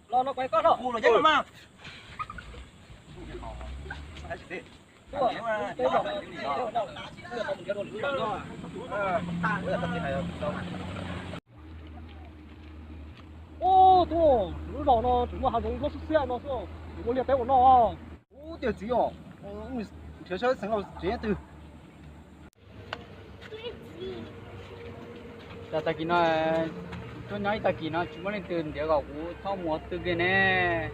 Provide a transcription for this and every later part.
lo nó quay con đó Mua rồi chết mà. ô thôi lúc đầu nó chúng mà hàng giống nó xuất hiện nó sao có liệt tế của nó Ô tiểu gì哦，我学车成了这样子。ta kia nó tôi nói ta kia nó chúng nó lên từ để gọi của thao mua từ cái nè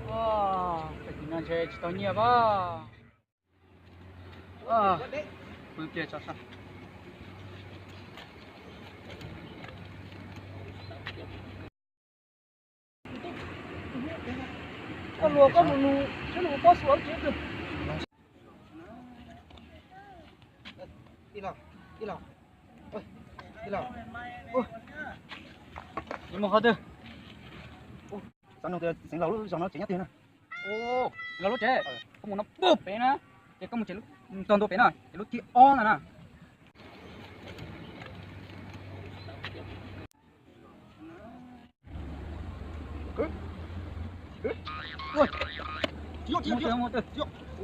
ta kia nó chơi tao nhiều ba phương tiện cho sao con lùa con lùa cái lùa có xuống chứ được đi nào, đi nào. Ôi, đi nào. nhưng mà khó tư Sao nó thành lâu rồi nó chỉ nhát tiền à? ô là lúc chơi không muốn nó bóp bé nữa cái không một chuyện lúc toàn đồ bé nào cái lúc kia on là nè Ôi, chiếu chiếu chiếu.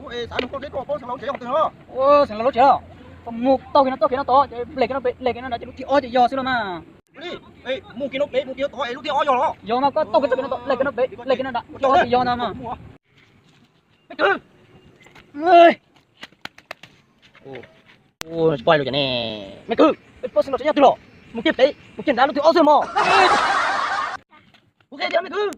Ôi, sao nó có đấy có thằng lâu chạy không tiền nữa. ô thành là lúc chơi đâu không một tao cái nó to lấy cái nó đã cái lúc kia on thì do xíu mà Đi, ê, mua kia nó bé, mua kia to, lúc kia ó vô nó. do mà có tao cái nó lấy cái nó bé lấy cái nó đã do thì do nào mà Mày cứ. ơi ô quay rồi nè mày cứ cái post nó sẽ nhặt từ lọ một kiện đấy một kiện đá nó từ ô rồi mà ok thì mày cứ